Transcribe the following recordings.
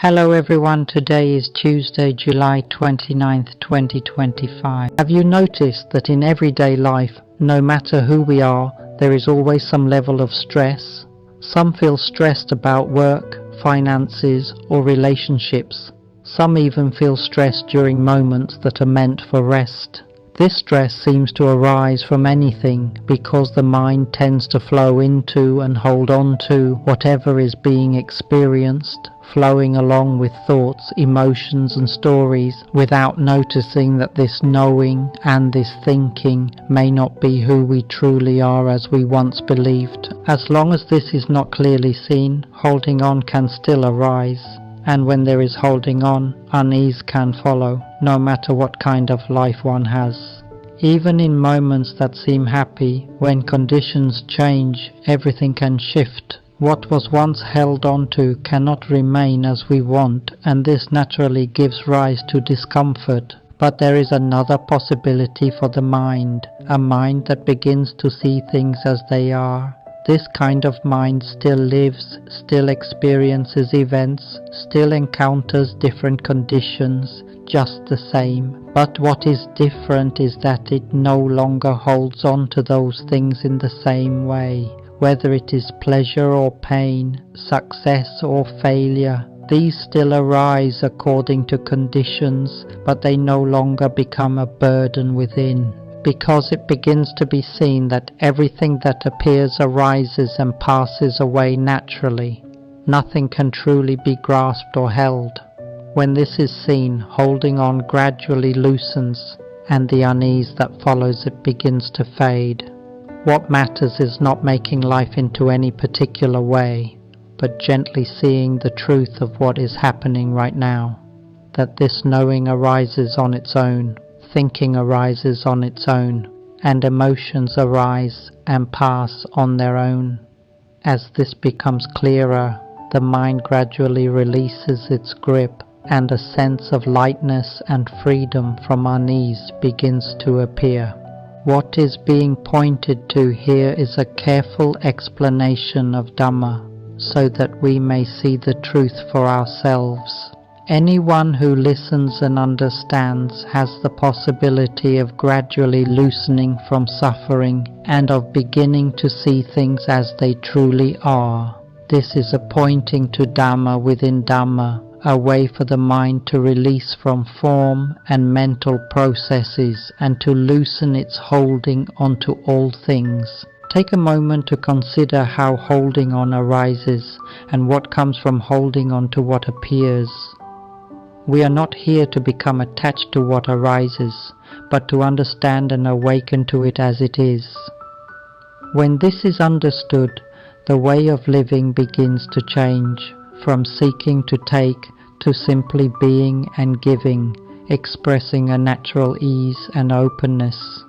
Hello everyone, today is Tuesday, July 29th, 2025. Have you noticed that in everyday life, no matter who we are, there is always some level of stress? Some feel stressed about work, finances, or relationships. Some even feel stressed during moments that are meant for rest. This stress seems to arise from anything because the mind tends to flow into and hold on to whatever is being experienced, flowing along with thoughts, emotions and stories without noticing that this knowing and this thinking may not be who we truly are as we once believed. As long as this is not clearly seen, holding on can still arise. And when there is holding on, unease can follow, no matter what kind of life one has. Even in moments that seem happy, when conditions change, everything can shift. What was once held onto cannot remain as we want, and this naturally gives rise to discomfort. But there is another possibility for the mind, a mind that begins to see things as they are. This kind of mind still lives, still experiences events, still encounters different conditions, just the same. But what is different is that it no longer holds on to those things in the same way. Whether it is pleasure or pain, success or failure, these still arise according to conditions, but they no longer become a burden within. Because it begins to be seen that everything that appears arises and passes away naturally. Nothing can truly be grasped or held. When this is seen, holding on gradually loosens, and the unease that follows it begins to fade. What matters is not making life into any particular way, but gently seeing the truth of what is happening right now. That this knowing arises on its own. Thinking arises on its own, and emotions arise and pass on their own. As this becomes clearer, the mind gradually releases its grip, and a sense of lightness and freedom from unease begins to appear. What is being pointed to here is a careful explanation of Dhamma, so that we may see the truth for ourselves. Anyone who listens and understands has the possibility of gradually loosening from suffering and of beginning to see things as they truly are. This is a pointing to Dhamma within Dhamma, a way for the mind to release from form and mental processes and to loosen its holding onto all things. Take a moment to consider how holding on arises and what comes from holding on to what appears. We are not here to become attached to what arises, but to understand and awaken to it as it is. When this is understood, the way of living begins to change, from seeking to take to simply being and giving, expressing a natural ease and openness.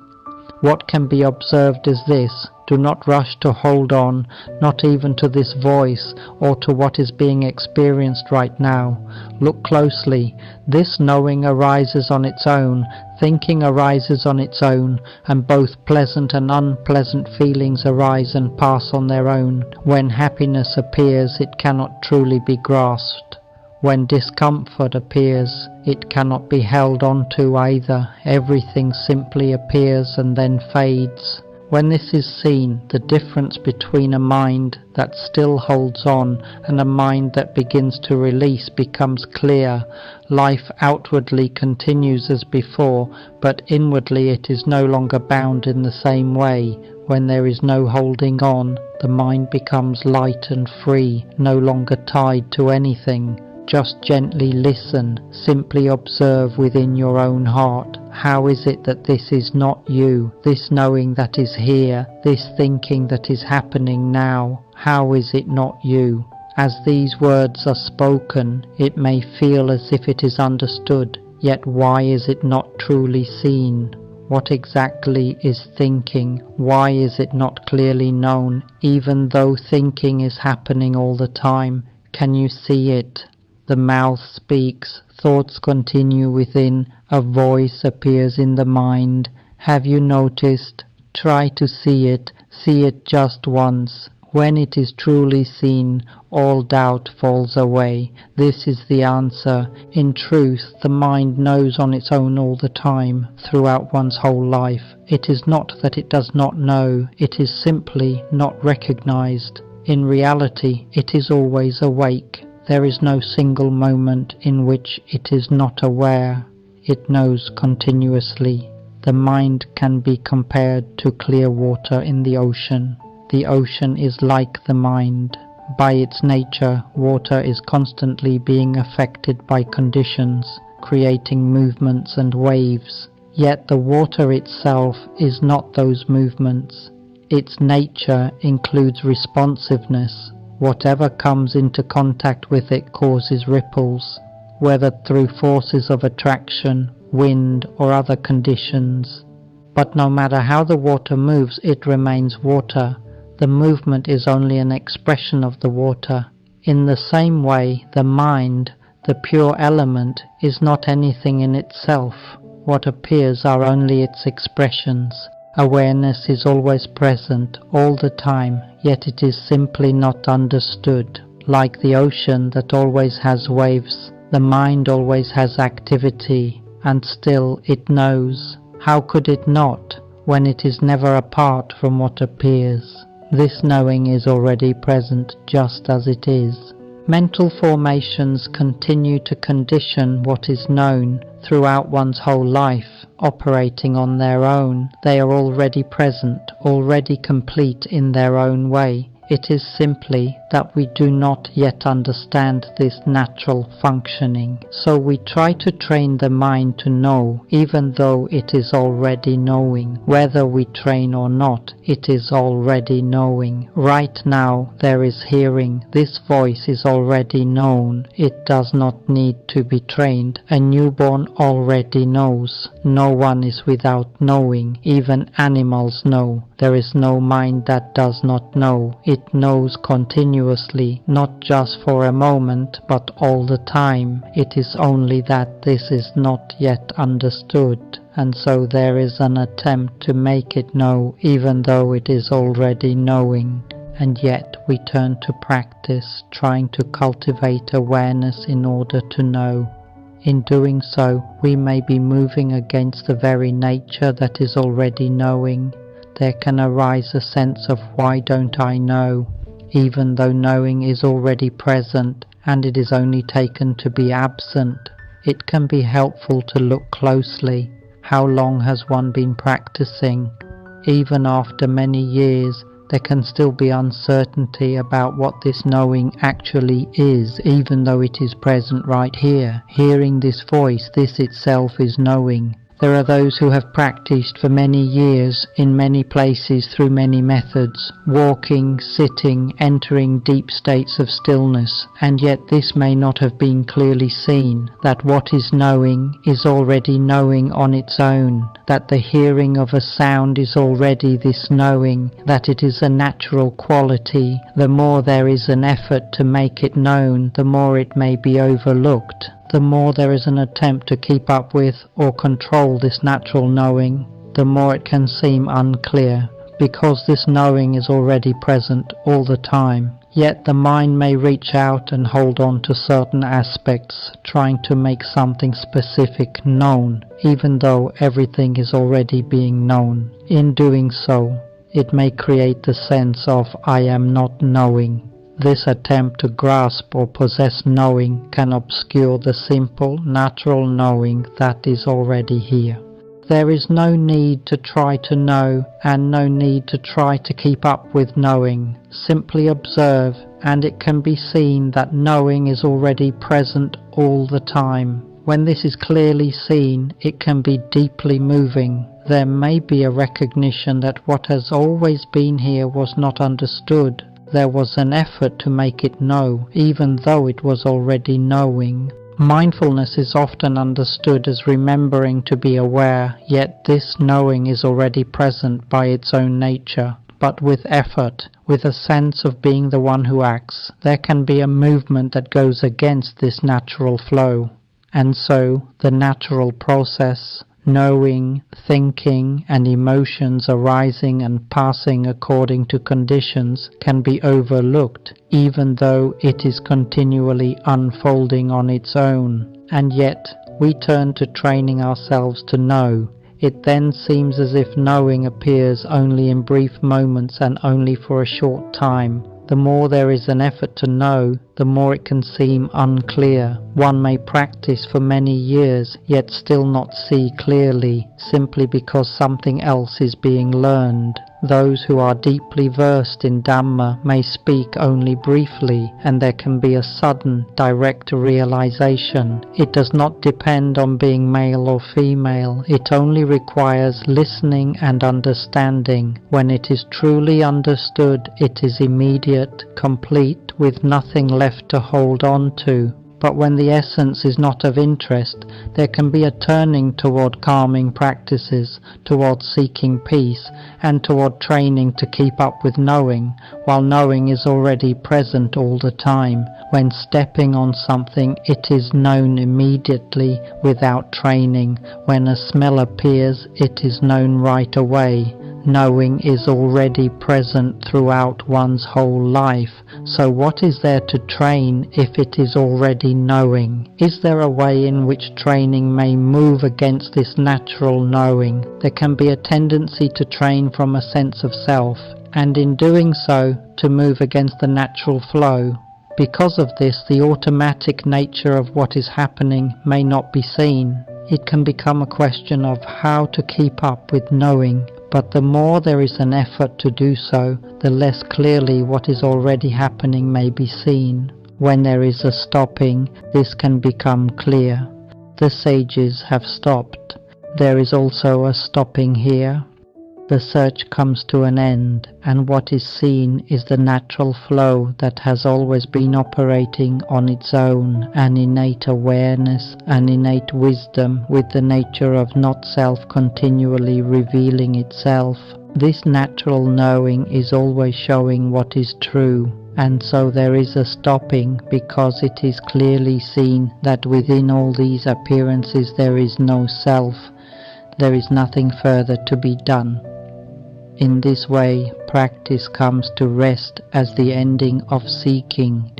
What can be observed is this: do not rush to hold on, not even to this voice or to what is being experienced right now. Look closely. This knowing arises on its own, thinking arises on its own, and both pleasant and unpleasant feelings arise and pass on their own. When happiness appears, it cannot truly be grasped. When discomfort appears, it cannot be held on to either. Everything simply appears and then fades. When this is seen, the difference between a mind that still holds on and a mind that begins to release becomes clear. Life outwardly continues as before, but inwardly it is no longer bound in the same way. When there is no holding on, the mind becomes light and free, no longer tied to anything. Just gently listen, simply observe within your own heart. How is it that this is not you, this knowing that is here, this thinking that is happening now? How is it not you? As these words are spoken, it may feel as if it is understood, yet why is it not truly seen? What exactly is thinking? Why is it not clearly known, even though thinking is happening all the time? Can you see it? The mouth speaks, thoughts continue within, a voice appears in the mind. Have you noticed? Try to see it just once. When it is truly seen, all doubt falls away. This is the answer. In truth, the mind knows on its own all the time, throughout one's whole life. It is not that it does not know, it is simply not recognized. In reality, it is always awake. There is no single moment in which it is not aware. It knows continuously. The mind can be compared to clear water in the ocean. The ocean is like the mind. By its nature, water is constantly being affected by conditions, creating movements and waves. Yet the water itself is not those movements. Its nature includes responsiveness. Whatever comes into contact with it causes ripples, whether through forces of attraction, wind, or other conditions. But no matter how the water moves, it remains water. The movement is only an expression of the water. In the same way, the mind, the pure element, is not anything in itself. What appears are only its expressions. Awareness is always present, all the time, yet it is simply not understood. Like the ocean that always has waves, the mind always has activity, and still it knows. How could it not, when it is never apart from what appears? This knowing is already present just as it is. Mental formations continue to condition what is known throughout one's whole life, operating on their own. They are already present, already complete in their own way. It is simply that we do not yet understand this natural functioning. So we try to train the mind to know, even though it is already knowing. Whether we train or not, it is already knowing. Right now there is hearing. This voice is already known. It does not need to be trained. A newborn already knows. No one is without knowing. Even animals know. There is no mind that does not know. It knows continuously, not just for a moment, but all the time. It is only that this is not yet understood, and so there is an attempt to make it know, even though it is already knowing. And yet we turn to practice, trying to cultivate awareness in order to know. In doing so, we may be moving against the very nature that is already knowing. There can arise a sense of why don't I know, even though knowing is already present and it is only taken to be absent. It can be helpful to look closely. How long has one been practicing? Even after many years, there can still be uncertainty about what this knowing actually is, even though it is present right here. Hearing this voice, this itself is knowing. There are those who have practiced for many years, in many places, through many methods, walking, sitting, entering deep states of stillness, and yet this may not have been clearly seen, that what is knowing is already knowing on its own, that the hearing of a sound is already this knowing, that it is a natural quality. The more there is an effort to make it known, the more it may be overlooked. The more there is an attempt to keep up with or control this natural knowing, the more it can seem unclear, because this knowing is already present all the time. Yet the mind may reach out and hold on to certain aspects, trying to make something specific known, even though everything is already being known. In doing so, it may create the sense of I am not knowing. This attempt to grasp or possess knowing can obscure the simple, natural knowing that is already here. There is no need to try to know, and no need to try to keep up with knowing. Simply observe, and it can be seen that knowing is already present all the time. When this is clearly seen, it can be deeply moving. There may be a recognition that what has always been here was not understood. There was an effort to make it know, even though it was already knowing. Mindfulness is often understood as remembering to be aware, yet this knowing is already present by its own nature. But with effort, with a sense of being the one who acts, there can be a movement that goes against this natural flow. And so, the natural process, Knowing, thinking, and emotions arising and passing according to conditions can be overlooked, even though it is continually unfolding on its own. And yet, we turn to training ourselves to know. It then seems as if knowing appears only in brief moments and only for a short time. The more there is an effort to know, the more it can seem unclear. One may practice for many years, yet still not see clearly, simply because something else is being learned. Those who are deeply versed in Dhamma may speak only briefly, and there can be a sudden, direct realization. It does not depend on being male or female. It only requires listening and understanding. When it is truly understood, it is immediate, complete, with nothing left to hold on to. But when the essence is not of interest, there can be a turning toward calming practices, toward seeking peace, and toward training to keep up with knowing, while knowing is already present all the time. When stepping on something, it is known immediately without training. When a smell appears, it is known right away. Knowing is already present throughout one's whole life, so what is there to train if it is already knowing? Is there a way in which training may move against this natural knowing? There can be a tendency to train from a sense of self, and in doing so, to move against the natural flow. Because of this, the automatic nature of what is happening may not be seen. It can become a question of how to keep up with knowing. But the more there is an effort to do so, the less clearly what is already happening may be seen. When there is a stopping, this can become clear. The sages have stopped. There is also a stopping here. The search comes to an end, and what is seen is the natural flow that has always been operating on its own, an innate awareness, an innate wisdom with the nature of not-self continually revealing itself. This natural knowing is always showing what is true, and so there is a stopping because it is clearly seen that within all these appearances there is no self. There is nothing further to be done. In this way, practice comes to rest as the ending of seeking.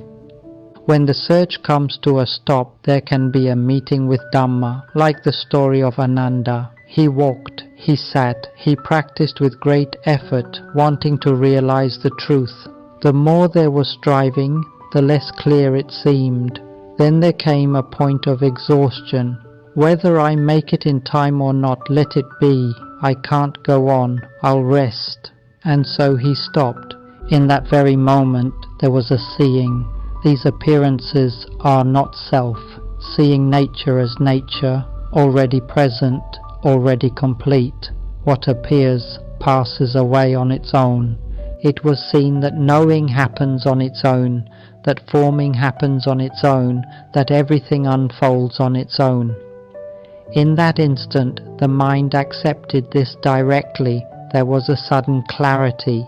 When the search comes to a stop, there can be a meeting with Dhamma, like the story of Ananda. He walked, he sat, he practiced with great effort, wanting to realize the truth. The more there was striving, the less clear it seemed. Then there came a point of exhaustion. Whether I make it in time or not, let it be. I can't go on, I'll rest. And so he stopped. In that very moment there was a seeing. These appearances are not self. Seeing nature as nature, already present, already complete. What appears passes away on its own. It was seen that knowing happens on its own, that forming happens on its own, that everything unfolds on its own. In that instant, the mind accepted this directly. There was a sudden clarity,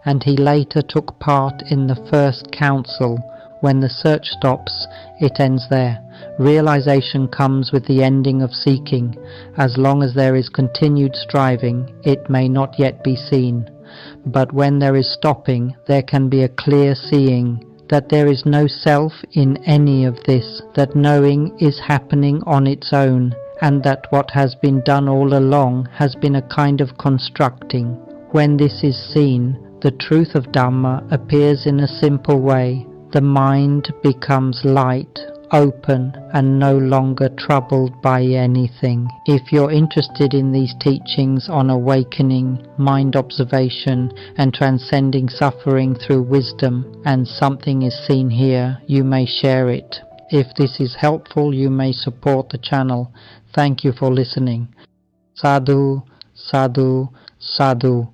and he later took part in the first council. When the search stops, it ends there. Realization comes with the ending of seeking. As long as there is continued striving, it may not yet be seen. But when there is stopping, there can be a clear seeing, that there is no self in any of this, that knowing is happening on its own, and that what has been done all along has been a kind of constructing. When this is seen, the truth of Dhamma appears in a simple way. The mind becomes light, open, and no longer troubled by anything. If you're interested in these teachings on awakening, mind observation, and transcending suffering through wisdom, and something is seen here, you may share it. If this is helpful, you may support the channel. Thank you for listening. Sadhu, sadhu, sadhu.